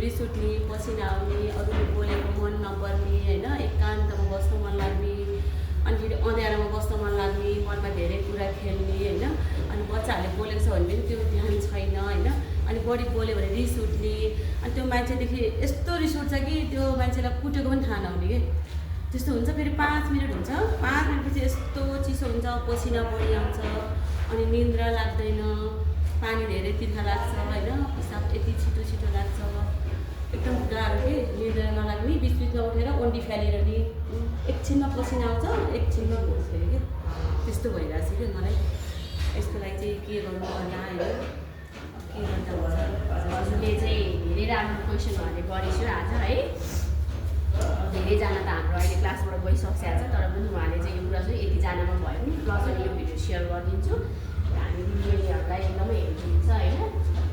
रिस उठ्ने, पसिना आउने, अरूले बोलेको मन नपर्ने होइन, एकान्तमा बस्न मन लाग्ने, अनि फेरि अँध्यारोमा बस्न मन लाग्ने, मनमा धेरै कुरा खेल्ने होइन, अनि बच्चाहरूले बोलेको छ भने पनि त्यो ध्यान छैन होइन, अनि बढी बोल्यो भने रिस उठ्ने, अनि त्यो मान्छेदेखि यस्तो रिस उठ्छ कि त्यो मान्छेलाई कुटेको पनि थाहा नहुने कि त्यस्तो हुन्छ। फेरि 5 मिनट हुन्छ, 5 मिनटपछि यस्तो चिसो हुन्छ, पसिना बढी आउँछ, अनि निन्द्रा लाग्दैन, पानी धेरै तिर्खा लाग्छ होइन, पिसाब यति छिटो छिटो लाग्छ, एकदम गाह्रो कि निन्द्रा नलाग्ने, बिचबिचमा उठेर ओन्डी फालिरहने, एकछिनमा पसिना आउँछ, एकछिनमा भोज फेरि कि त्यस्तो भइरहेको छ कि मलाई। यसको लागि चाहिँ के गर्नु होला होइन, के गर्दा हुन्छ? हजुरले चाहिँ धेरै राम्रो क्वेसनहरूले गरेछु आज है। धेरैजना त हाम्रो अहिले क्लासबाट गइसकिएको छ, तर पनि उहाँले चाहिँ यो कुरा चाहिँ यतिजनामा भयो भने प्लस अनि यो भिडियो सेयर गरिदिन्छु, हामी दिदीबहिनीहरूलाई एकदमै हेल्प हुन्छ होइन।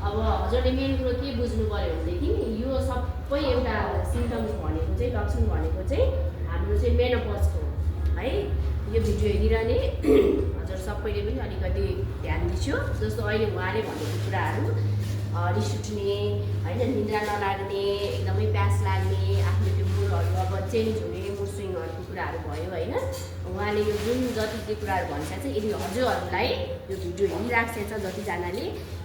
अब हजुरले मेन कुरो के बुझ्नु पऱ्यो भनेदेखि यो सबै एउटा सिम्टम्स भनेको चाहिँ लक्षण भनेको चाहिँ हाम्रो चाहिँ मेनोपजको है। यो भिडियो हेरिरहने हजुर सबैले पनि अलिकति ध्यान दिन्छु। जस्तो अहिले उहाँले भनेको कुराहरू रिस उठ्ने होइन, निन्द्रा नलाग्ने, एकदमै प्यास लाग्ने, आफ्नो त्यो मुडहरू अब चेन्ज हुने, मुड स्विङहरूको कुराहरू भयो होइन। उहाँले यो जुन जति चाहिँ कुराहरू भन्छ चाहिँ यदि हजुरहरूलाई यो भिडियो हेरिरहेको छ जतिजनाले,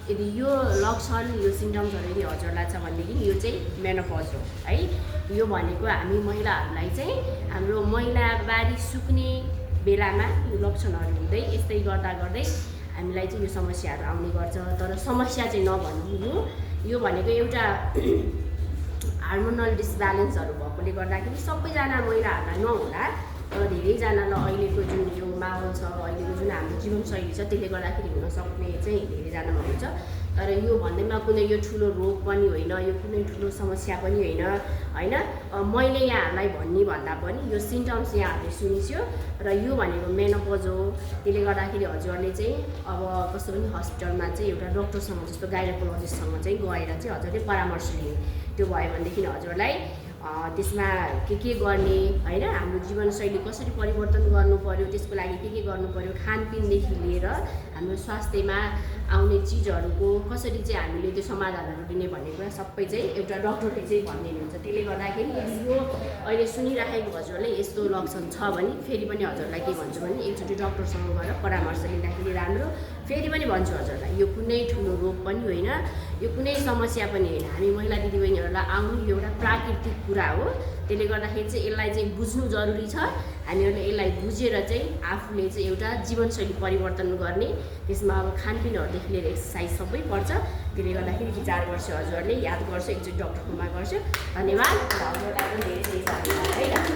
यदि यो लक्षण यो सिम्टम्सहरू यदि हजुरलाई छ भनेदेखि यो चाहिँ मेनोपज हो है। यो भनेको हामी महिलाहरूलाई चाहिँ हाम्रो महिनावारी सुक्ने बेलामा यो लक्षणहरू हुँदै यस्तै गर्दा गर्दै हामीलाई चाहिँ यो समस्याहरू आउने गर्छ। तर समस्या चाहिँ नभन्नु, यो भनेको एउटा हार्मोनल डिसब्यालेन्सहरू भएकोले गर्दाखेरि सबैजना महिलाहरूलाई नहुँदा तर धेरैजनालाई अहिलेको जुन यो माहौल छ, अहिलेको जुन हाम्रो जीवनशैली छ त्यसले गर्दाखेरि हुनसक्ने चाहिँ धेरैजनामा हुन्छ। तर यो भन्दैमा कुनै यो ठुलो रोग पनि होइन, यो कुनै ठुलो समस्या पनि होइन होइन। मैले यहाँहरूलाई भन्ने भन्दा पनि यो सिम्टम्स यहाँहरूले सुनिस्यो र यो भनेको मेनोपज हो। त्यसले गर्दाखेरि हजुरहरूले चाहिँ अब कस्तो पनि हस्पिटलमा चाहिँ एउटा डक्टरसँग जस्तो गाइनोकोलोजिस्टसँग चाहिँ गएर चाहिँ हजुरले परामर्श लिने, त्यो भयो भनेदेखि हजुरलाई त्यसमा के गर्ने होइन, हाम्रो जीवनशैली कसरी परिवर्तन गर्नु पर्यो, त्यसको लागि के गर्नु पर्यो, खानपिनदेखि लिएर हाम्रो स्वास्थ्यमा आउने चिजहरूको कसरी चाहिँ हामीले त्यो समाधानहरू दिने भन्ने कुरा सबै चाहिँ एउटा डक्टरले चाहिँ भनिदिनुहुन्छ। त्यसले गर्दाखेरि यो अहिले सुनिराखेको हजुरले यस्तो लक्षण छ भने फेरि पनि हजुरलाई के भन्छु भने एकचोटि डक्टरसँग गएर परामर्श लिँदाखेरि राम्रो। फेरि पनि भन्छु हजुरलाई यो कुनै ठुलो रोग पनि होइन, यो कुनै समस्या पनि होइन, हामी महिला दिदीबहिनीहरूलाई आउनु यो एउटा प्राकृतिक कुरा हो। त्यसले गर्दाखेरि चाहिँ यसलाई चाहिँ बुझ्नु जरुरी छ। हामीहरूले यसलाई बुझेर चाहिँ आफूले चाहिँ एउटा जीवनशैली परिवर्तन गर्ने, त्यसमा अब खानपिनहरूदेखि लिएर एक्सर्साइज सबै पर्छ। त्यसले गर्दाखेरि विचार गर्छु हजुरहरूले याद गर्छु, एकचोटि डक्टरकोमा गर्छु। धन्यवाद। हजुरलाई पनि धेरै धेरै धन्यवाद है।